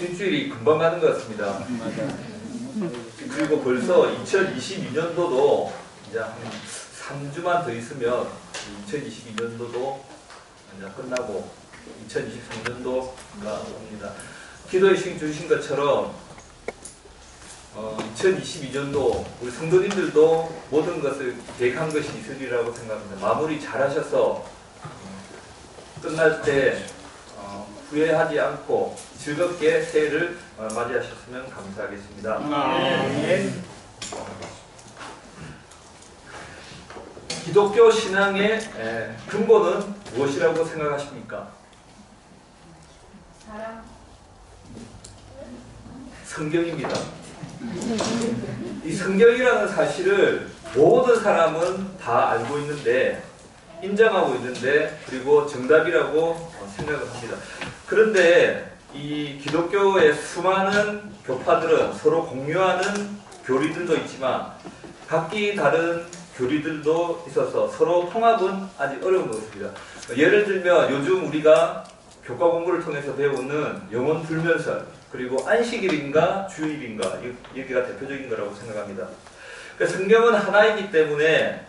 일주일이 금방 가는 것 같습니다. 그리고 벌써 2022년도도 이제 한 3주만 더 있으면 2022년도도 이제 끝나고 2023년도가 옵니다. 기도의 신 주신 것처럼 2022년도 우리 성도님들도 모든 것을 계획한 것이 있으리라고 생각합니다. 마무리 잘 하셔서 끝날 때 후회하지 않고 즐겁게 새해를 맞이하셨으면 감사하겠습니다. 기독교 신앙의 근본은 무엇이라고 생각하십니까? 사랑. 성경입니다. 이 성경이라는 사실을 모든 사람은 다 알고 있는데, 인정하고 있는데, 그리고 정답이라고 생각을 합니다. 그런데 이 기독교의 수많은 교파들은 서로 공유하는 교리들도 있지만 각기 다른 교리들도 있어서 서로 통합은 아직 어려운 것 같습니다. 예를 들면 요즘 우리가 교과 공부를 통해서 배우는 영혼 불면설, 그리고 안식일인가 주일인가, 여기가 대표적인 거라고 생각합니다. 그러니까 성경은 하나이기 때문에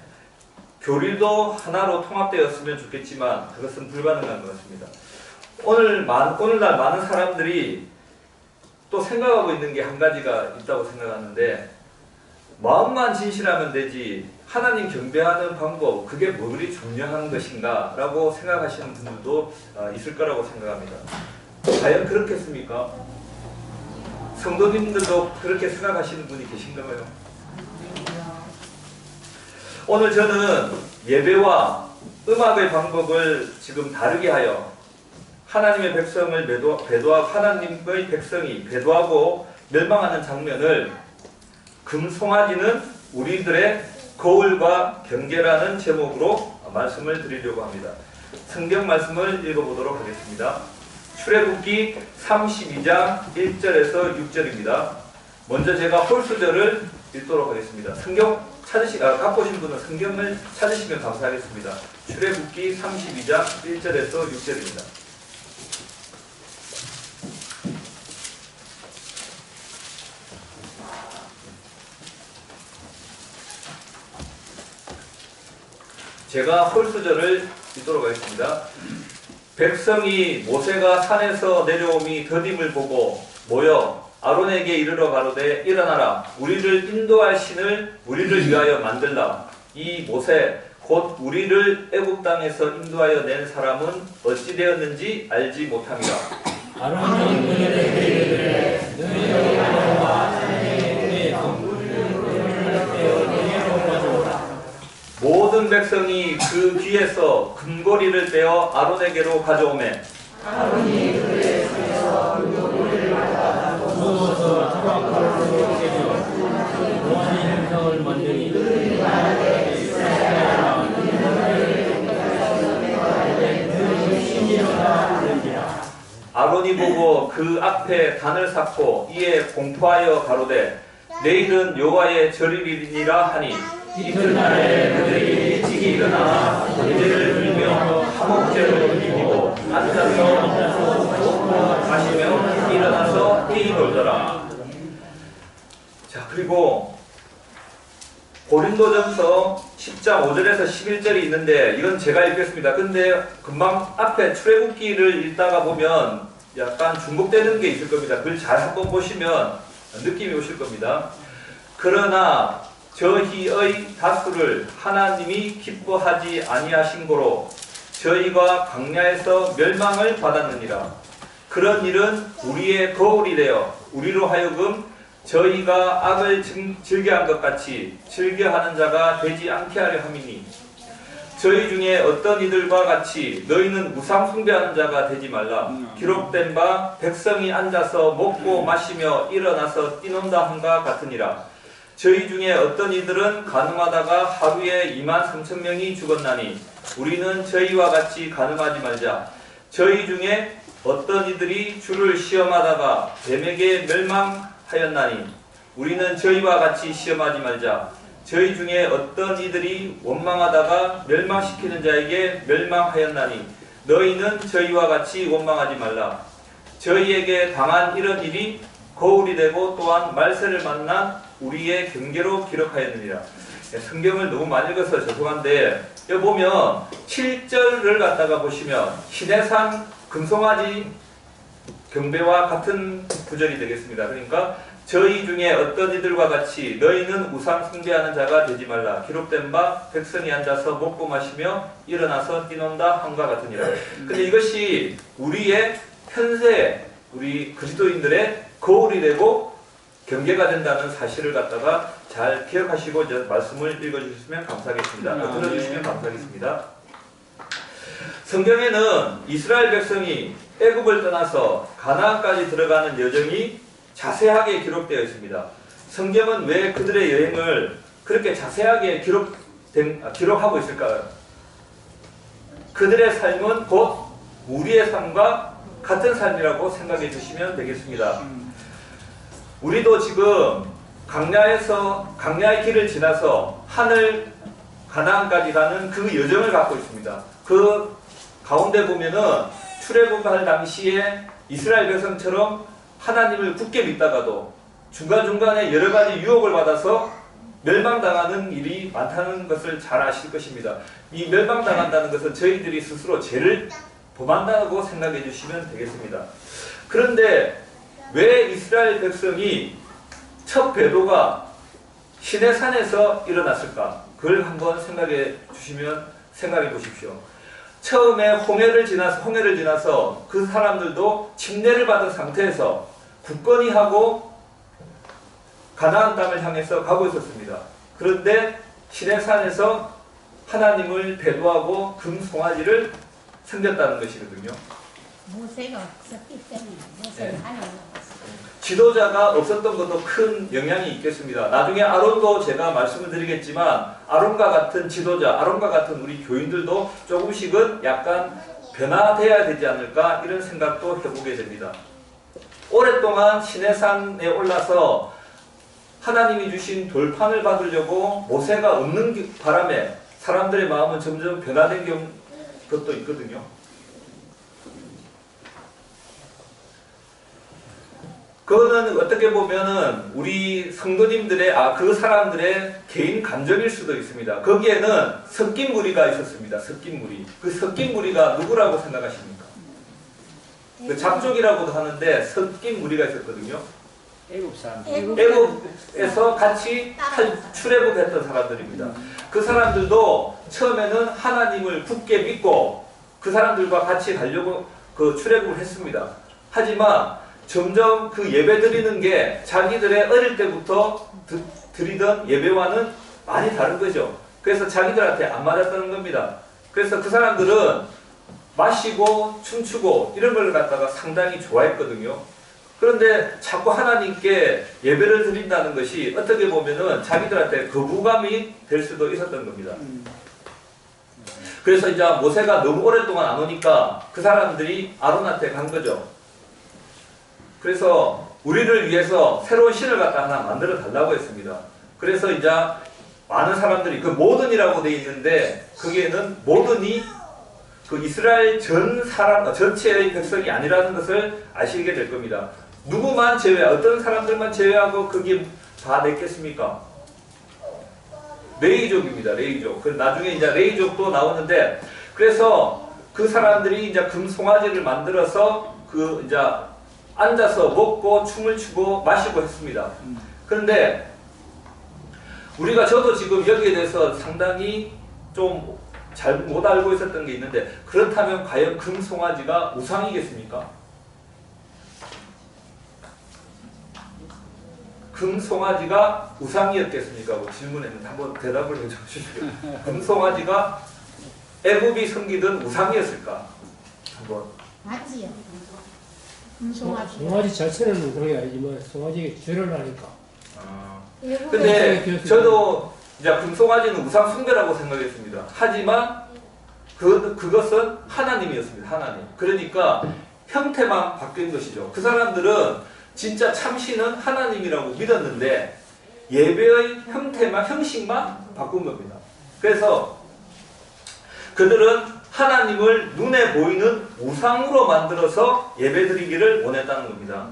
교리도 하나로 통합되었으면 좋겠지만 그것은 불가능한 것 같습니다. 오늘날 많은 사람들이 또 생각하고 있는 게 한 가지가 있다고 생각하는데, 마음만 진실하면 되지 하나님 경배하는 방법, 그게 뭐 그리 중요한 것인가 라고 생각하시는 분들도 있을 거라고 생각합니다. 과연 그렇겠습니까? 성도님들도 그렇게 생각하시는 분이 계신가요? 오늘 저는 예배와 음악의 방법을 지금 다르게 하여 하나님의 백성을 배도하고 하나님의 백성이 배도하고 멸망하는 장면을 금송아지는 우리들의 거울과 경계라는 제목으로 말씀을 드리려고 합니다. 성경 말씀을 읽어보도록 하겠습니다. 출애굽기 32장 1절에서 6절입니다. 먼저 제가 홀수절을 읽도록 하겠습니다. 성경 갖고 오신 분은 성경을 찾으시면 감사하겠습니다. 출애굽기 32장 1절에서 6절입니다. 제가 홀수절을 읽도록 하겠습니다. 백성이 모세가 산에서 내려옴이 더딤을 보고 모여 아론에게 이르러 가로되 일어나라, 우리를 인도할 신을 우리를 위하여 만들라. 이 모세 곧 우리를 애굽 땅에서 인도하여 낸 사람은 어찌 되었는지 알지 못함이라. 아론이 그들에게 이르되 너희 여호와와 자네의 모든 백성이 그 귀에서 금고리를 떼어 아론에게로 가져오매 아론이 그의 손에서 금고리를 받아 부어서 조각가루로 깨져 원의 형상을 만드니 그들이 말하되 이스라엘아 너희 신이로다 그런지라. 아론이 보고 그 앞에 단을 쌓고 이에 공포하여 가로되 내일은 여호와의 절일이니라 하니 이튿날에 그들이 일찍이 일어나 예배를 드리며 화목제를 드리고 앉아서 먹고 마시며 일어나서 회의 놀더라. 자, 그리고 고린도전서 10장 5절에서 11절이 있는데 이건 제가 읽겠습니다. 근데 금방 앞에 출애굽기를 읽다가 보면 약간 중복되는 게 있을 겁니다. 글 잘 한번 보시면 느낌이 오실 겁니다. 그러나 저희의 다수를 하나님이 기뻐하지 아니하신 고로 저희가 광야에서 멸망을 받았느니라. 그런 일은 우리의 거울이 되어 우리로 하여금 저희가 악을 즐겨한 것 같이 즐겨하는 자가 되지 않게 하려 함이니 저희 중에 어떤 이들과 같이 너희는 우상 숭배하는 자가 되지 말라. 기록된 바 백성이 앉아서 먹고 마시며 일어나서 뛰논다 함과 같으니라. 저희 중에 어떤 이들은 간음하다가 하루에 23,000명이 죽었나니 우리는 저희와 같이 간음하지 말자. 저희 중에 어떤 이들이 주를 시험하다가 뱀에게 멸망하였나니 우리는 저희와 같이 시험하지 말자. 저희 중에 어떤 이들이 원망하다가 멸망시키는 자에게 멸망하였나니 너희는 저희와 같이 원망하지 말라. 저희에게 당한 이런 일이 거울이 되고 또한 말세를 만난 우리의 경계로 기록하였느니라. 성경을 너무 많이 읽어서 죄송한데 여기 보면 7절을 갖다가 보시면 시내산 금송아지 경배와 같은 구절이 되겠습니다. 그러니까 저희 중에 어떤 이들과 같이 너희는 우상 숭배하는 자가 되지 말라. 기록된 바 백성이 앉아서 먹고 마시며 일어나서 뛰논다 함과 같으니라. 근데 이것이 우리의 현세 우리 그리스도인들의 거울이 되고 경계가 된다는 사실을 갖다가 잘 기억하시고 이제 말씀을 읽어주시면 감사하겠습니다. 들어주시면 감사하겠습니다. 성경에는 이스라엘 백성이 애굽을 떠나서 가나안까지 들어가는 여정이 자세하게 기록되어 있습니다. 성경은 왜 그들의 여행을 그렇게 자세하게 기록하고 있을까요? 그들의 삶은 곧 우리의 삶과 같은 삶이라고 생각해 주시면 되겠습니다. 우리도 지금 강야의 길을 지나서 하늘 가나안까지 가는 그 여정을 갖고 있습니다. 그 가운데 보면은 출애굽할 당시에 이스라엘 백성처럼 하나님을 굳게 믿다가도 중간중간에 여러 가지 유혹을 받아서 멸망당하는 일이 많다는 것을 잘 아실 것입니다. 이 멸망당한다는 것은 저희들이 스스로 죄를 범한다고 생각해 주시면 되겠습니다. 그런데 왜 이스라엘 백성이 첫 배도가 시내산에서 일어났을까? 그걸 한번 생각해 보십시오. 처음에 홍해를 지나서 그 사람들도 침례를 받은 상태에서 굳건히 하고 가나안 땅을 향해서 가고 있었습니다. 그런데 시내산에서 하나님을 배도하고 금송아지를 섬겼다는 것이거든요. 모세가 없었기 때문에 모세를 하나님 지도자가 없었던 것도 큰 영향이 있겠습니다. 나중에 아론도 제가 말씀을 드리겠지만 아론과 같은 지도자, 아론과 같은 우리 교인들도 조금씩은 약간 변화돼야 되지 않을까 이런 생각도 해보게 됩니다. 오랫동안 시내산에 올라서 하나님이 주신 돌판을 받으려고 모세가 없는 바람에 사람들의 마음은 점점 변화된 것도 있거든요. 그거는 어떻게 보면은 우리 성도님들의 그 사람들의 개인 감정일 수도 있습니다. 거기에는 섞인 무리가 있었습니다. 섞인 무리. 그 섞인 무리가 누구라고 생각하십니까? 그 잡족이라고도 하는데 섞인 무리가 있었거든요. 애굽 사람. 애굽에서 같이 출애굽했던 사람들입니다. 그 사람들도 처음에는 하나님을 굳게 믿고 그 사람들과 같이 가려고 그 출애굽을 했습니다. 하지만 점점 그 예배 드리는 게 자기들의 어릴 때부터 드리던 예배와는 많이 다른 거죠. 그래서 자기들한테 안 맞았다는 겁니다. 그래서 그 사람들은 마시고 춤추고 이런 걸 갖다가 상당히 좋아했거든요. 그런데 자꾸 하나님께 예배를 드린다는 것이 어떻게 보면은 자기들한테 거부감이 될 수도 있었던 겁니다. 그래서 이제 모세가 너무 오랫동안 안 오니까 그 사람들이 아론한테 간 거죠. 그래서 우리를 위해서 새로운 신을 갖다 하나 만들어 달라고 했습니다. 그래서 이제 많은 사람들이 그 모든이라고 되어 있는데 거기에는 모든이 그 이스라엘 전체의 백성이 아니라는 것을 아시게 될 겁니다. 누구만 어떤 사람들만 제외하고 거기에 다 냈겠습니까? 레위족입니다. 레위족. 그 나중에 이제 레위족도 나오는데 그래서 그 사람들이 이제 금송아지를 만들어서 그 이제 앉아서 먹고 춤을 추고 마시고 했습니다. 그런데 저도 지금 여기에 대해서 상당히 좀 잘 못 알고 있었던 게 있는데 그렇다면 과연 금송아지가 우상이겠습니까? 금송아지가 우상이었겠습니까? 질문했는데 한번 대답을 해주시죠. 금송아지가 애굽이 섬기던 우상이었을까? 한번. 맞지요. 송아지 자체는 우상이 아니지만 송아지가 죄를 하니까. 근데 저도 이제 금송아지는 우상 숭배라고 생각했습니다. 하지만 그것은 하나님이었습니다. 하나님. 그러니까 형태만 바뀐 것이죠. 그 사람들은 진짜 참신은 하나님이라고 믿었는데 예배의 형식만 바꾼 겁니다. 그래서 그들은 하나님을 눈에 보이는 우상으로 만들어서 예배드리기를 원했다는 겁니다.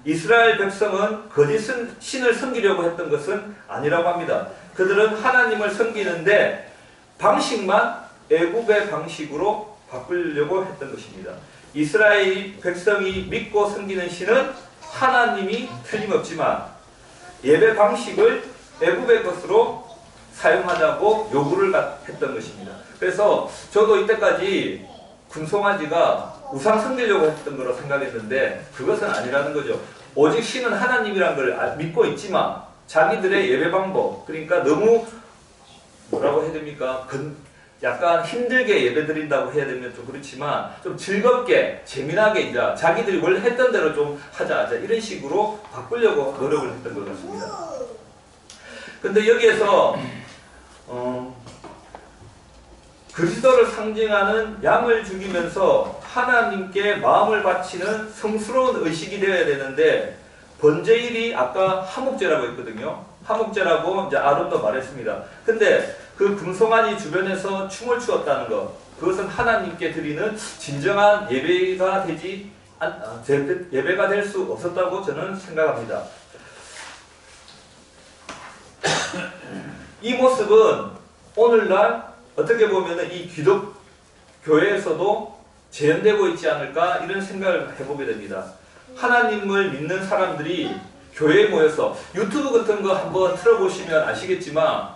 이스라엘 백성은 거짓 신을 섬기려고 했던 것은 아니라고 합니다. 그들은 하나님을 섬기는데 방식만 애굽의 방식으로 바꾸려고 했던 것입니다. 이스라엘 백성이 믿고 섬기는 신은 하나님이 틀림없지만 예배 방식을 애굽의 것으로 사용하자고 요구를 했던 것입니다. 그래서 저도 이때까지 금송아지가 우상 섬기려고 했던 거로 생각했는데 그것은 아니라는 거죠. 오직 신은 하나님이란 걸 믿고 있지만 자기들의 예배 방법, 그러니까 너무 뭐라고 해야 됩니까? 약간 힘들게 예배 드린다고 해야 되면 좀 그렇지만 좀 즐겁게 재미나게 이제 자기들이 원래 했던 대로 좀 하자 이런 식으로 바꾸려고 노력을 했던 것 같습니다. 근데 여기에서 그리스도를 상징하는 양을 죽이면서 하나님께 마음을 바치는 성스러운 의식이 되어야 되는데 번제일이 아까 하목제라고 했거든요. 하목제라고 이제 아론도 말했습니다. 근데 그 금송아지 주변에서 춤을 추었다는 것, 그것은 하나님께 드리는 진정한 예배가 예배가 될 수 없었다고 저는 생각합니다. 이 모습은 오늘날 어떻게 보면 이 기독교회에서도 재현되고 있지 않을까 이런 생각을 해보게 됩니다. 하나님을 믿는 사람들이 교회에 모여서 유튜브 같은 거 한번 틀어보시면 아시겠지만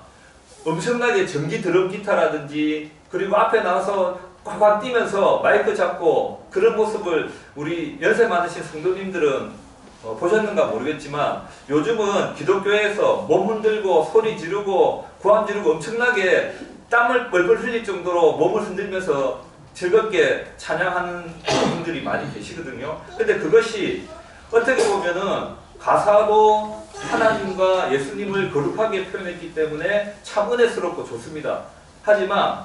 엄청나게 전기 드럼 기타라든지 그리고 앞에 나와서 꽉꽉 뛰면서 마이크 잡고 그런 모습을 우리 연세 많으신 성도님들은 보셨는가 모르겠지만 요즘은 기독교회에서 몸 흔들고 소리 지르고 고함 지르고 엄청나게 땀을 뻘뻘 흘릴 정도로 몸을 흔들면서 즐겁게 찬양하는 분들이 많이 계시거든요. 근데 그것이 어떻게 보면은 가사도 하나님과 예수님을 거룩하게 표현했기 때문에 참 은혜스럽고 좋습니다. 하지만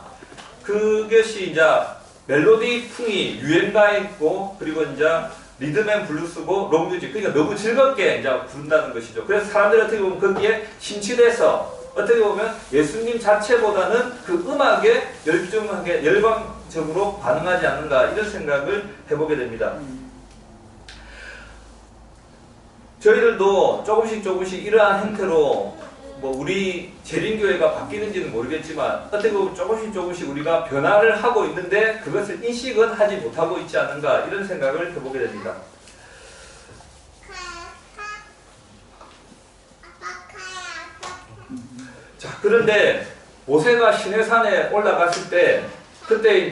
그것이 이제 멜로디 풍이 유행가에 있고 그리고 이제 리듬앤 블루스고 록뮤직, 그러니까 너무 즐겁게 이제 부른다는 것이죠. 그래서 사람들이 어떻게 보면 거기에 심취돼서 어떻게 보면 예수님 자체보다는 그 음악에 열중하게 열광적으로 반응하지 않는가 이런 생각을 해보게 됩니다. 저희들도 조금씩 이러한 형태로 뭐 우리 재림교회가 바뀌는지는 모르겠지만 어떻게 보면 조금씩 우리가 변화를 하고 있는데 그것을 인식은 하지 못하고 있지 않는가 이런 생각을 해보게 됩니다. 자, 그런데 모세가 시내산에 올라갔을 때 그때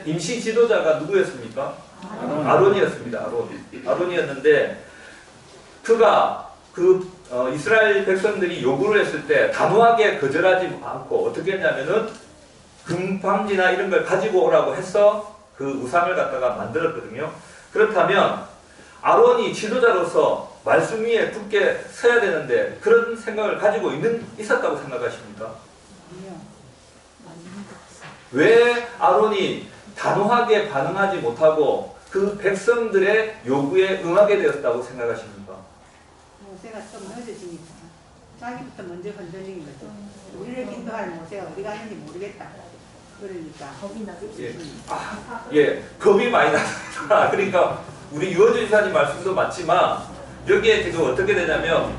임시 지도자가 누구였습니까? 아론이었습니다. 아론이었는데 그가 이스라엘 백성들이 요구를 했을 때 단호하게 거절하지 않고 어떻게 했냐면은 금방지나 이런 걸 가지고 오라고 해서 그 우상을 갖다가 만들었거든요. 그렇다면 아론이 지도자로서 말씀 위에 굳게 서야 되는데 그런 생각을 가지고 있었다고 생각하십니까? 왜 아론이 단호하게 반응하지 못하고 그 백성들의 요구에 응하게 되었다고 생각하십니까? 모세가 좀 늦어지니까 자기부터 먼저 건드린 거죠. 우리를 인도할 모세가 어디 갔는지 모르겠다. 그러니까 겁이 나서 겁이 많이 났습니다. 그러니까 우리 유원주 지사님 말씀도 맞지만 여기에 지금 어떻게 되냐면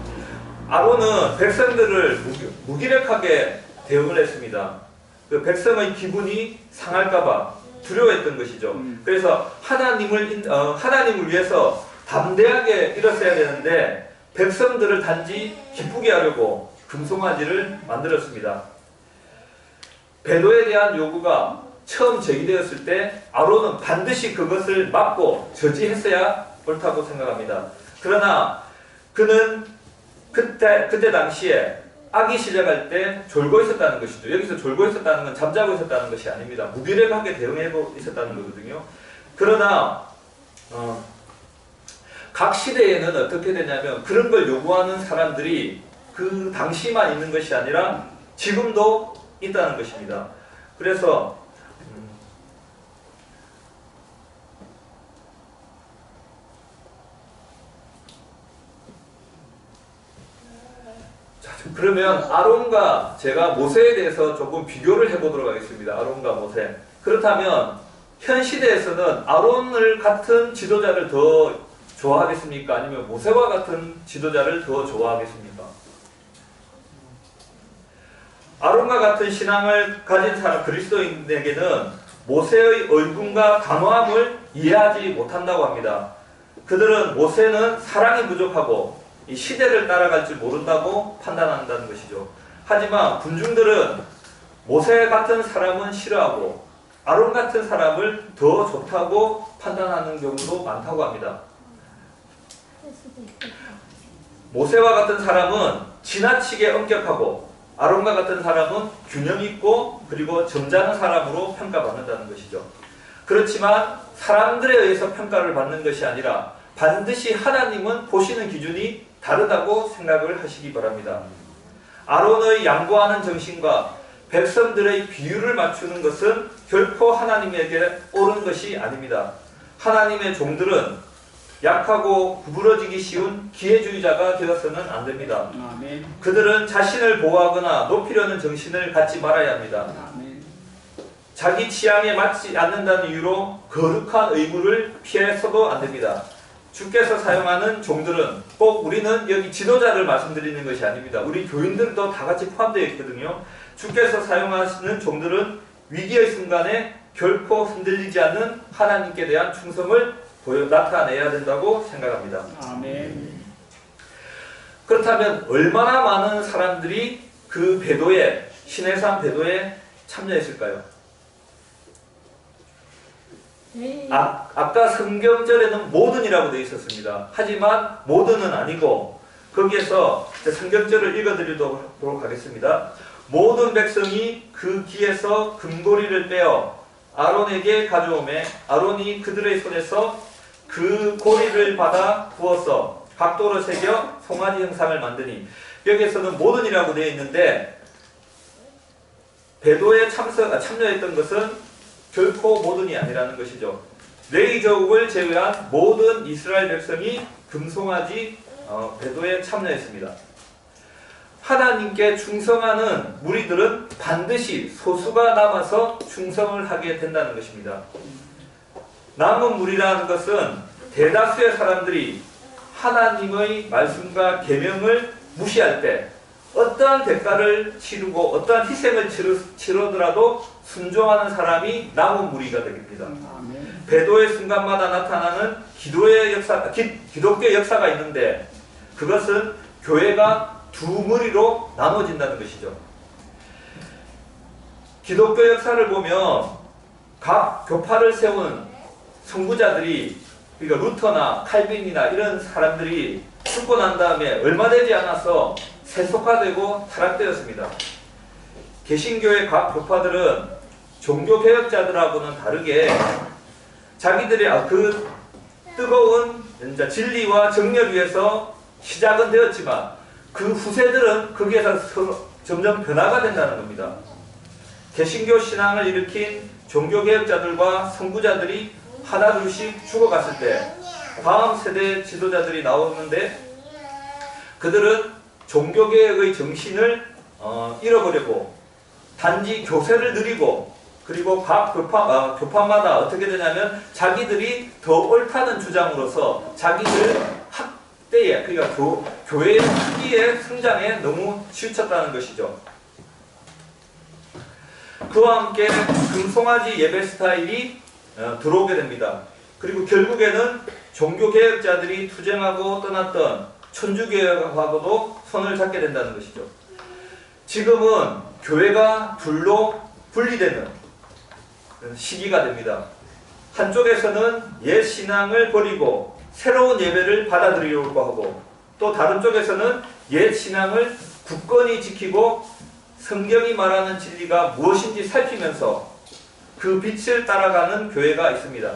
아론은 백성들을 무기력하게 대응을 했습니다. 그 백성의 기분이 상할까봐 두려워했던 것이죠. 그래서 하나님을 위해서 담대하게 일었어야 되는데 백성들을 단지 기쁘게 하려고 금송아지를 만들었습니다. 배도에 대한 요구가 처음 제기되었을 때 아론은 반드시 그것을 막고 저지했어야 옳다고 생각합니다. 그러나 그는 그때 당시에 악이 시작할 때 졸고 있었다는 것이죠. 여기서 졸고 있었다는 건 잠자고 있었다는 것이 아닙니다. 무기력하게 대응하고 있었다는 거거든요. 그러나 각 시대에는 어떻게 되냐면 그런 걸 요구하는 사람들이 그 당시만 있는 것이 아니라 지금도 있다는 것입니다. 그래서 그러면 아론과 제가 모세에 대해서 조금 비교를 해보도록 하겠습니다. 아론과 모세. 그렇다면 현 시대에서는 아론을 같은 지도자를 더 좋아하겠습니까? 아니면 모세와 같은 지도자를 더 좋아하겠습니까? 아론과 같은 신앙을 가진 사람 그리스도인에게는 모세의 얼굴과 강함을 이해하지 못한다고 합니다. 그들은 모세는 사랑이 부족하고 이 시대를 따라갈 줄 모른다고 판단한다는 것이죠. 하지만 군중들은 모세 같은 사람은 싫어하고 아론 같은 사람을 더 좋다고 판단하는 경우도 많다고 합니다. 그럴 수도 있겠다. 모세와 같은 사람은 지나치게 엄격하고 아론과 같은 사람은 균형 있고 그리고 점잖은 사람으로 평가받는다는 것이죠. 그렇지만 사람들에 의해서 평가를 받는 것이 아니라 반드시 하나님은 보시는 기준이 다르다고 생각을 하시기 바랍니다. 아론의 양보하는 정신과 백성들의 비율을 맞추는 것은 결코 하나님에게 옳은 것이 아닙니다. 하나님의 종들은 약하고 구부러지기 쉬운 기회주의자가 되어서는 안 됩니다. 아멘. 그들은 자신을 보호하거나 높이려는 정신을 갖지 말아야 합니다. 아멘. 자기 취향에 맞지 않는다는 이유로 거룩한 의무를 피해서도 안 됩니다. 주께서 사용하는 종들은 꼭 우리는 여기 지도자를 말씀드리는 것이 아닙니다. 우리 교인들도 다 같이 포함되어 있거든요. 주께서 사용하시는 종들은 위기의 순간에 결코 흔들리지 않는 하나님께 대한 충성을 나타내야 된다고 생각합니다. 아멘. 그렇다면 얼마나 많은 사람들이 그 배도에, 시내산 배도에 참여했을까요? 네. 아까 성경절에는 모든이라고 되어 있었습니다. 하지만 모든은 아니고 거기에서 성경절을 읽어드리도록 하겠습니다. 모든 백성이 그 기에서 금고리를 빼어 아론에게 가져오매 아론이 그들의 손에서 그 고리를 받아 부어서 각도로 새겨 송아지 형상을 만드니, 여기에서는 모든이라고 되어 있는데 배도에 참여했던 것은 결코 모든이 아니라는 것이죠. 레위 제국을 제외한 모든 이스라엘 백성이 금송아지 배도에 참여했습니다. 하나님께 충성하는 무리들은 반드시 소수가 남아서 충성을 하게 된다는 것입니다. 남은 무리라는 것은 대다수의 사람들이 하나님의 말씀과 계명을 무시할 때 어떠한 대가를 치르고 어떠한 희생을 치르더라도 순종하는 사람이 남은 무리가 됩니다. 아멘. 배도의 순간마다 나타나는 기독교의 역사가 있는데 그것은 교회가 두 무리로 나눠진다는 것이죠. 기독교 역사를 보면 각 교파를 세운 선구자들이, 그러니까 루터나 칼빈이나 이런 사람들이 죽고 난 다음에 얼마 되지 않아서 세속화되고 타락되었습니다. 개신교의 각 교파들은 종교개혁자들하고는 다르게 자기들의 그 뜨거운 진리와 정렬 위해서 시작은 되었지만 그 후세들은 거기에서 점점 변화가 된다는 겁니다. 개신교 신앙을 일으킨 종교개혁자들과 선구자들이 하나둘씩 죽어갔을 때 다음 세대 지도자들이 나오는데 그들은 종교개혁의 정신을 잃어버리고 단지 교세를 누리고, 그리고 각 교파마다 어떻게 되냐면 자기들이 더 옳다는 주장으로서 자기들 학대에, 그러니까 교회의 학기의 성장에 너무 치우쳤다는 것이죠. 그와 함께 금송아지 예배 스타일이 들어오게 됩니다. 그리고 결국에는 종교개혁자들이 투쟁하고 떠났던 천주교회하고도 손을 잡게 된다는 것이죠. 지금은 교회가 둘로 분리되는 시기가 됩니다. 한쪽에서는 옛 신앙을 버리고 새로운 예배를 받아들이려고 하고, 또 다른 쪽에서는 옛 신앙을 굳건히 지키고 성경이 말하는 진리가 무엇인지 살피면서 그 빛을 따라가는 교회가 있습니다.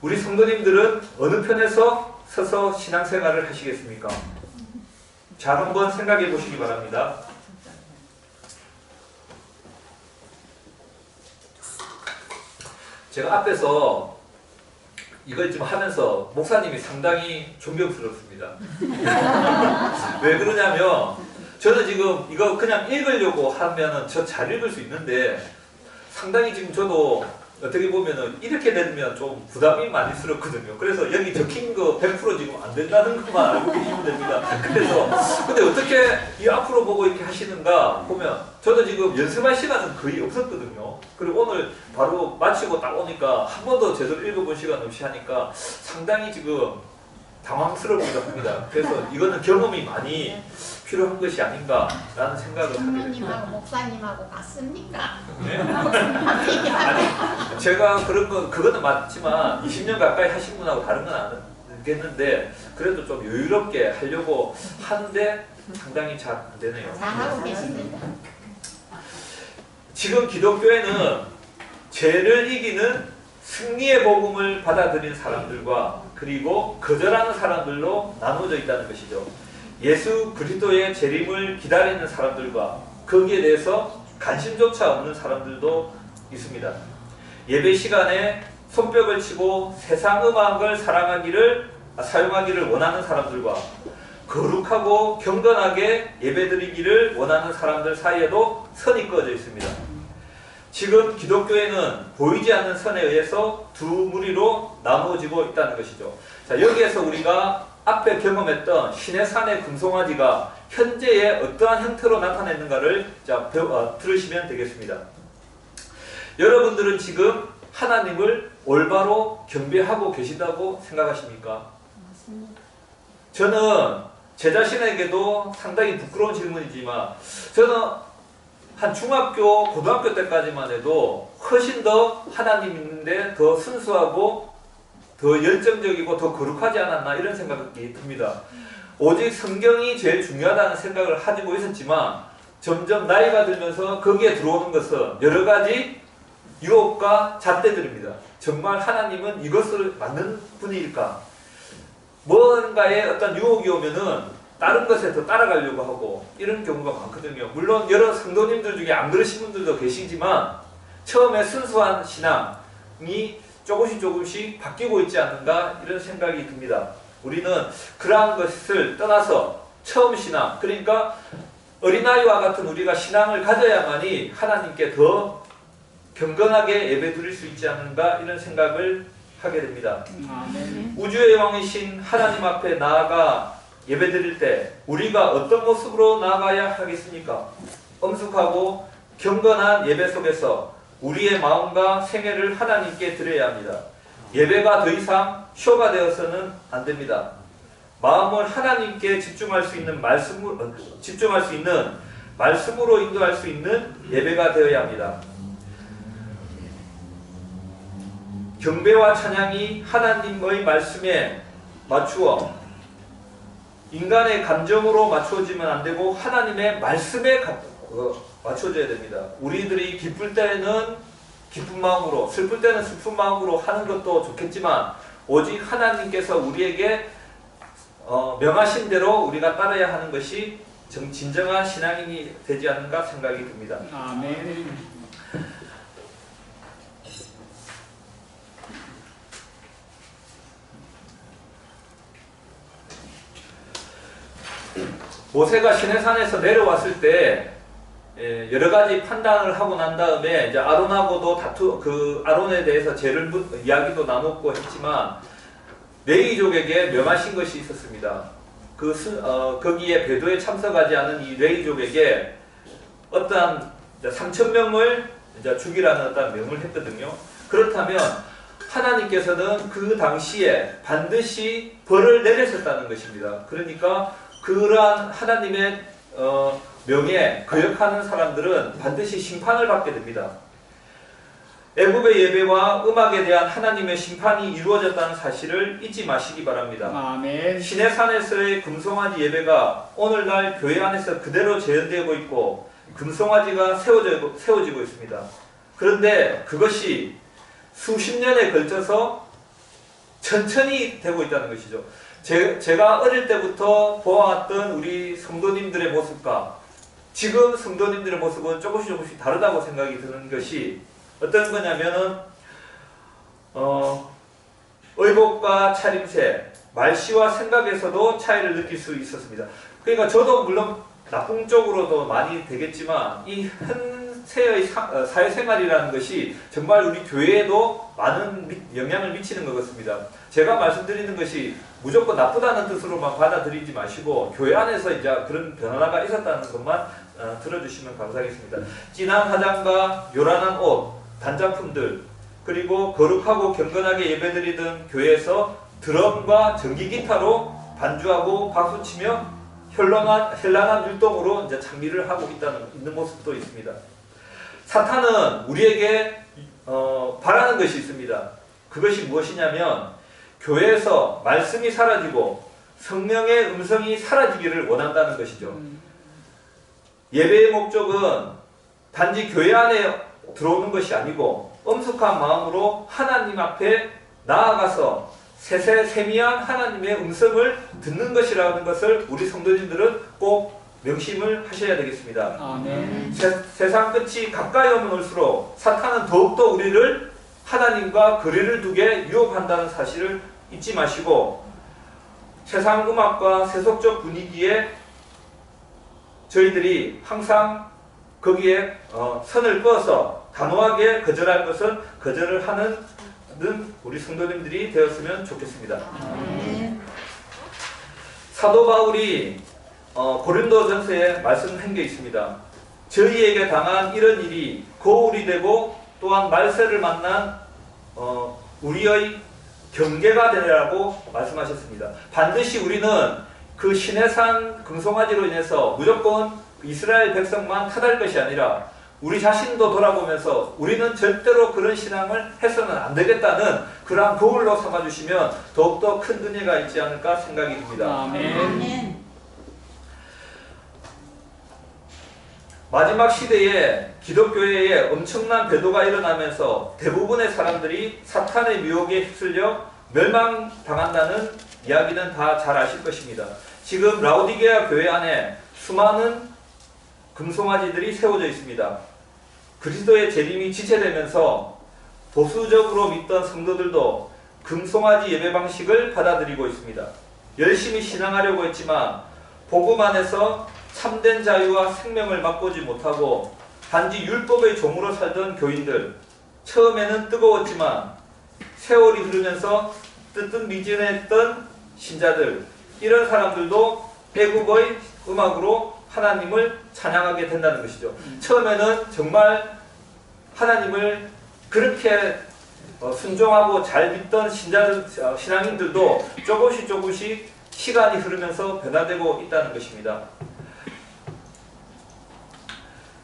우리 성도님들은 어느 편에서 서서 신앙생활을 하시겠습니까? 잘 한번 생각해 보시기 바랍니다. 제가 앞에서 이걸 좀 하면서 목사님이 상당히 존경스럽습니다. 왜 그러냐면 저는 지금 이거 그냥 읽으려고 하면은 저 잘 읽을 수 있는데 상당히 지금 저도 어떻게 보면은 이렇게 되면 좀 부담이 많이 스럽거든요. 그래서 여기 적힌 거 100% 지금 안 된다는 것만 알고 계시면 됩니다. 그래서 근데 어떻게 이 앞으로 보고 이렇게 하시는가 보면 저도 지금 연습할 시간은 거의 없었거든요. 그리고 오늘 바로 마치고 딱 오니까 한 번도 제대로 읽어본 시간 없이 하니까 상당히 지금 당황스럽기도 합니다. 그래서 이거는 경험이 많이 필요한 것이 아닌가라는 생각을 하게 됩니다. 장로님하고 목사님하고 같습니까? 네? 아니, 제가 그런 거 그거는 맞지만 20년 가까이 하신 분하고 다른 건 아겠는데 그래도 좀 여유롭게 하려고 하는데 상당히 잘 안 되네요. 잘하고 계십니다. 지금 기독교회는 죄를 이기는 승리의 복음을 받아들인 사람들과 그리고 거절하는 사람들로 나누어져 있다는 것이죠. 예수 그리스도의 재림을 기다리는 사람들과 거기에 대해서 관심조차 없는 사람들도 있습니다. 예배 시간에 손뼉을 치고 세상 음악을 사용하기를 원하는 사람들과 거룩하고 경건하게 예배드리기를 원하는 사람들 사이에도 선이 꺼져 있습니다. 지금 기독교회는 보이지 않는 선에 의해서 두 무리로 나누어지고 있다는 것이죠. 자, 여기에서 우리가 앞에 경험했던 신의 산의 금송아지가 현재의 어떠한 형태로 나타냈는가를 들으시면 되겠습니다. 여러분들은 지금 하나님을 올바로 경배하고 계신다고 생각하십니까? 맞습니다. 저는 제 자신에게도 상당히 부끄러운 질문이지만 저는 한 중학교, 고등학교 때까지만 해도 훨씬 더 하나님 있는데 더 순수하고 더 열정적이고 더 거룩하지 않았나 이런 생각이 듭니다. 오직 성경이 제일 중요하다는 생각을 가지고 있었지만 점점 나이가 들면서 거기에 들어오는 것은 여러 가지 유혹과 잣대들입니다. 정말 하나님은 이것을 맞는 분일까? 뭔가에 어떤 유혹이 오면은 다른 것에 더 따라가려고 하고 이런 경우가 많거든요. 물론 여러 성도님들 중에 안 그러신 분들도 계시지만 처음에 순수한 신앙이 조금씩 바뀌고 있지 않는가 이런 생각이 듭니다. 우리는 그러한 것을 떠나서 처음 신앙, 그러니까 어린아이와 같은 우리가 신앙을 가져야만이 하나님께 더 경건하게 예배드릴 수 있지 않는가 이런 생각을 하게 됩니다. 우주의 왕이신 하나님 앞에 나아가 예배드릴 때 우리가 어떤 모습으로 나아가야 하겠습니까? 엄숙하고 경건한 예배 속에서 우리의 마음과 생애를 하나님께 드려야 합니다. 예배가 더 이상 쇼가 되어서는 안 됩니다. 마음을 하나님께 집중할 수 있는 말씀으로 인도할 수 있는 예배가 되어야 합니다. 경배와 찬양이 하나님의 말씀에 맞추어 인간의 감정으로 맞추어지면 안 되고 하나님의 말씀에 맞춰져야 됩니다. 우리들이 기쁠 때는 기쁜 마음으로, 슬플 때는 슬픈 마음으로 하는 것도 좋겠지만 오직 하나님께서 우리에게 명하신 대로 우리가 따라야 하는 것이 진정한 신앙인이 되지 않는가 생각이 듭니다. 아멘. 모세가 시내산에서 내려왔을 때 여러 가지 판단을 하고 난 다음에 이제 아론하고도 아론에 대해서 죄를 이야기도 나눴고 했지만 레위족에게 명하신 것이 있었습니다. 거기에 배도에 참석하지 않은 이 레위족에게 어떠한 3,000명을 죽이라는 어떤 명을 했거든요. 그렇다면 하나님께서는 그 당시에 반드시 벌을 내리셨다는 것입니다. 그러니까 그러한 하나님의 명에 거역하는 사람들은 반드시 심판을 받게 됩니다. 애굽의 예배와 음악에 대한 하나님의 심판이 이루어졌다는 사실을 잊지 마시기 바랍니다. 아멘. 시내산에서의 금송아지 예배가 오늘날 교회 안에서 그대로 재현되고 있고 금송아지가 세워지고 있습니다. 그런데 그것이 수십 년에 걸쳐서 천천히 되고 있다는 것이죠. 제가 어릴 때부터 보아왔던 우리 성도님들의 모습과 지금 성도님들의 모습은 조금씩 다르다고 생각이 드는 것이 어떤 거냐면은 의복과 차림새, 말씨와 생각에서도 차이를 느낄 수 있었습니다. 그러니까 저도 물론 나쁜 쪽으로도 많이 되겠지만 이 형태의 사회생활이라는 것이 정말 우리 교회에도 많은 영향을 미치는 것 같습니다. 제가 말씀드리는 것이 무조건 나쁘다는 뜻으로만 받아들이지 마시고 교회 안에서 이제 그런 변화가 있었다는 것만 들어주시면 감사하겠습니다. 진한 화장과 요란한 옷, 단장품들, 그리고 거룩하고 경건하게 예배드리던 교회에서 드럼과 전기기타로 반주하고 박수치며 현란한 율동으로 이제 찬미를 하고 있는 모습도 있습니다. 사탄은 우리에게 바라는 것이 있습니다. 그것이 무엇이냐면 교회에서 말씀이 사라지고 성령의 음성이 사라지기를 원한다는 것이죠. 예배의 목적은 단지 교회 안에 들어오는 것이 아니고 엄숙한 마음으로 하나님 앞에 나아가서 세세미한 하나님의 음성을 듣는 것이라는 것을 우리 성도님들은 꼭 명심을 하셔야 되겠습니다. 아멘. 세상 끝이 가까이 오면 올수록 사탄은 더욱더 우리를 하나님과 거리를 두게 유혹한다는 사실을 잊지 마시고 세상 음악과 세속적 분위기에 저희들이 항상 거기에 선을 그어서 단호하게 거절할 것은 거절을 하는 우리 성도님들이 되었으면 좋겠습니다. 사도 바울이 고린도전서에 말씀한 게 있습니다. 저희에게 당한 이런 일이 거울이 되고 또한 말세를 만난 우리의 경계가 되라고 말씀하셨습니다. 반드시 우리는 그 시내산 금송아지로 인해서 무조건 이스라엘 백성만 탓할 것이 아니라 우리 자신도 돌아보면서 우리는 절대로 그런 신앙을 해서는 안 되겠다는 그러한 거울로 삼아주시면 더욱더 큰 은혜가 있지 않을까 생각이 듭니다. 아멘. 마지막 시대에 기독교회에 엄청난 배도가 일어나면서 대부분의 사람들이 사탄의 미혹에 휩쓸려 멸망당한다는 이야기는 다 잘 아실 것입니다. 지금 라오디게아 교회 안에 수많은 금송아지들이 세워져 있습니다. 그리스도의 재림이 지체되면서 보수적으로 믿던 성도들도 금송아지 예배 방식을 받아들이고 있습니다. 열심히 신앙하려고 했지만 복음 안에서 참된 자유와 생명을 맛보지 못하고 단지 율법의 종으로 살던 교인들, 처음에는 뜨거웠지만 세월이 흐르면서 뜨뜻미진했던 신자들, 이런 사람들도 애국의 음악으로 하나님을 찬양하게 된다는 것이죠. 처음에는 정말 하나님을 그렇게 순종하고 잘 믿던 신앙인들도 조금씩 시간이 흐르면서 변화되고 있다는 것입니다.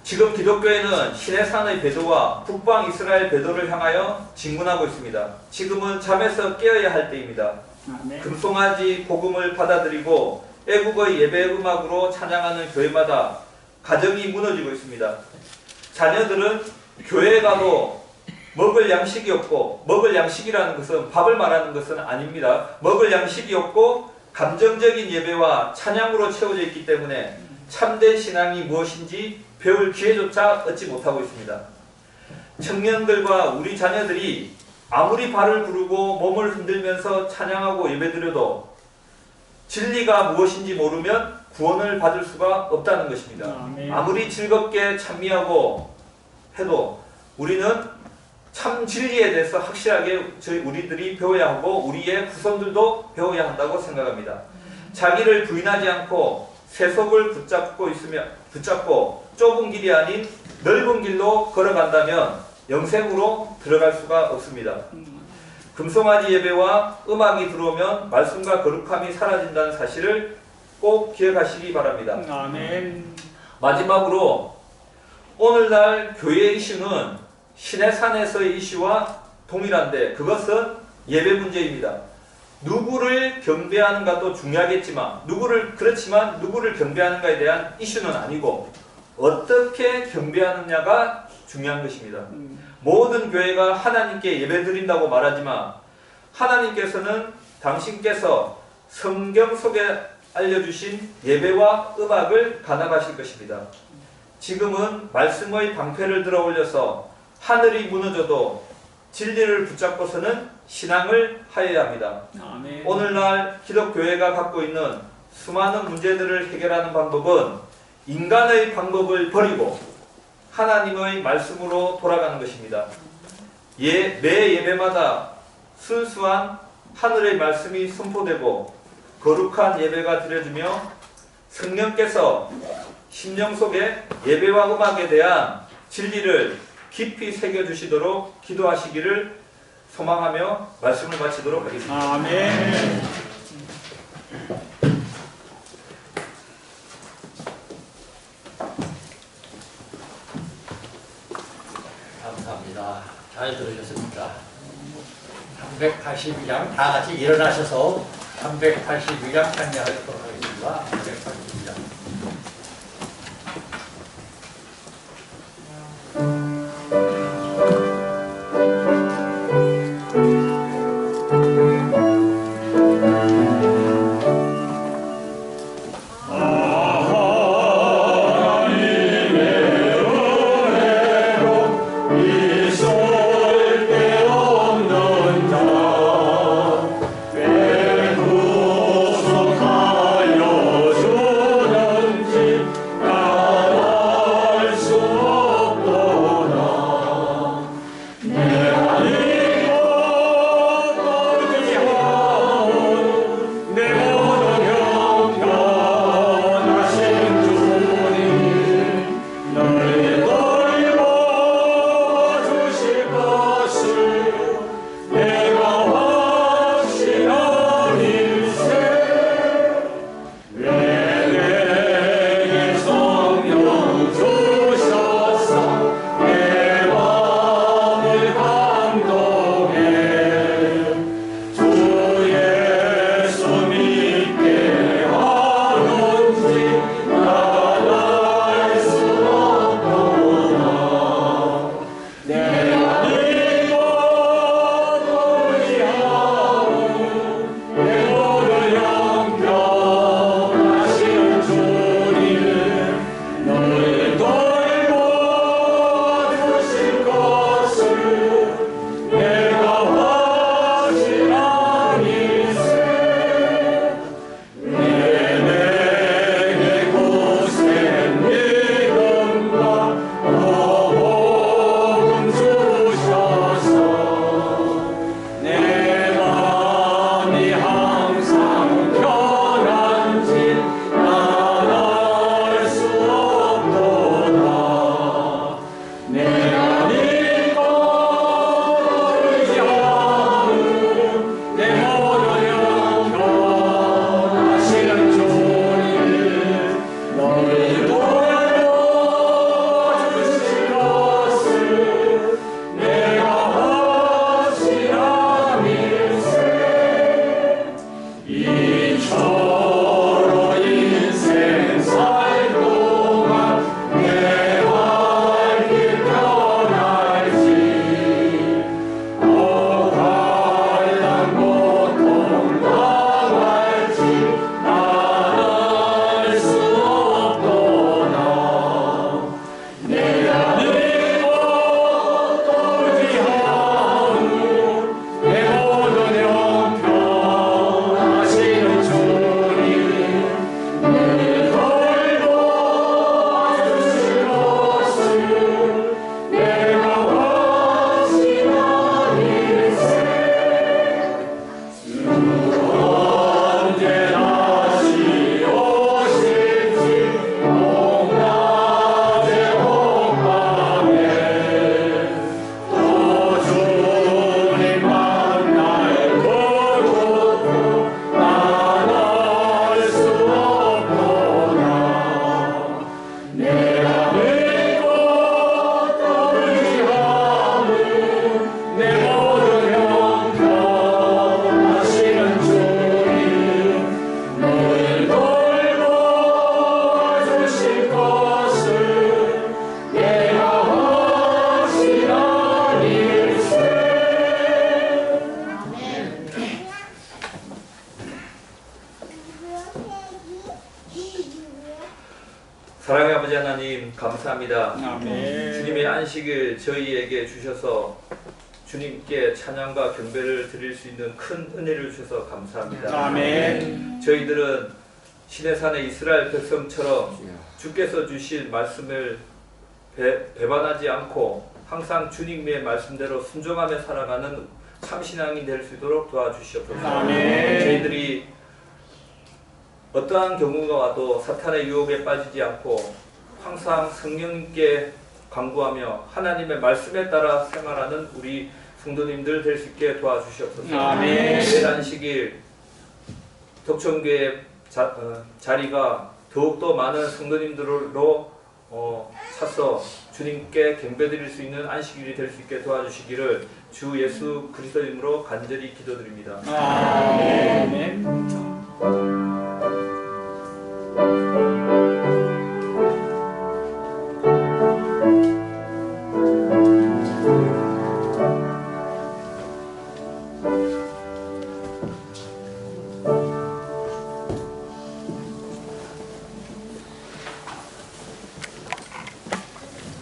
지금 기독교회는 시내산의 배도와 북방 이스라엘 배도를 향하여 진군하고 있습니다. 지금은 잠에서 깨어야 할 때입니다. 아멘. 금송아지 복음을 받아들이고 애국의 예배 음악으로 찬양하는 교회마다 가정이 무너지고 있습니다. 자녀들은 교회에 가도 먹을 양식이 없고, 먹을 양식이라는 것은 밥을 말하는 것은 아닙니다. 먹을 양식이 없고 감정적인 예배와 찬양으로 채워져 있기 때문에 참된 신앙이 무엇인지 배울 기회조차 얻지 못하고 있습니다. 청년들과 우리 자녀들이 아무리 발을 부르고 몸을 흔들면서 찬양하고 예배드려도 진리가 무엇인지 모르면 구원을 받을 수가 없다는 것입니다. 아멘. 아무리 즐겁게 찬미하고 해도 우리는 참 진리에 대해서 확실하게 우리들이 배워야 하고 우리의 후손들도 배워야 한다고 생각합니다. 자기를 부인하지 않고 세속을 붙잡고 좁은 길이 아닌 넓은 길로 걸어간다면 영생으로 들어갈 수가 없습니다. 금송아지 예배와 음악이 들어오면 말씀과 거룩함이 사라진다는 사실을 꼭 기억하시기 바랍니다. 아멘. 마지막으로 오늘날 교회의 이슈는 시내산에서의 이슈와 동일한데 그것은 예배 문제입니다. 누구를 경배하는가도 중요하겠지만 그렇지만 누구를 경배하는가에 대한 이슈는 아니고 어떻게 경배하느냐가 중요한 것입니다. 모든 교회가 하나님께 예배드린다고 말하지만 하나님께서는 당신께서 성경 속에 알려주신 예배와 음악을 간합하실 것입니다. 지금은 말씀의 방패를 들어 올려서 하늘이 무너져도 진리를 붙잡고서는 신앙을 하여야 합니다. 아멘. 오늘날 기독교회가 갖고 있는 수많은 문제들을 해결하는 방법은 인간의 방법을 버리고 하나님의 말씀으로 돌아가는 것입니다. 매 예배마다 순수한 하늘의 말씀이 선포되고 거룩한 예배가 드려지며 성령께서 심령 속에 예배와 음악에 대한 진리를 깊이 새겨주시도록 기도하시기를 소망하며 말씀을 마치도록 하겠습니다. 아멘. 감사합니다. 잘 들으셨습니까? 382장 다 같이 일어나셔서 382장 찬양하도록 하겠습니다. 382장. 사랑의 아버지 하나님 감사합니다. 아멘. 주님의 안식을 저희에게 주셔서 주님께 찬양과 경배를 드릴 수 있는 큰 은혜를 주셔서 감사합니다. 아멘. 저희들은 시내산의 이스라엘 백성처럼 주께서 주신 말씀을 배반하지 않고 항상 주님의 말씀대로 순종하며 살아가는 참신앙이 될 수 있도록 도와주시옵소서. 아멘. 저희들이 어떠한 경우가 와도 사탄의 유혹에 빠지지 않고 항상 성령님께 간구하며 하나님의 말씀에 따라 생활하는 우리 성도님들 될 수 있게 도와주시옵소서. 아멘. 내일 안식일 덕천교회 자리가 더욱더 많은 성도님들로 차서 주님께 경배드릴 수 있는 안식일이 될 수 있게 도와주시기를 주 예수 그리스도 이름으로 간절히 기도드립니다. 아멘.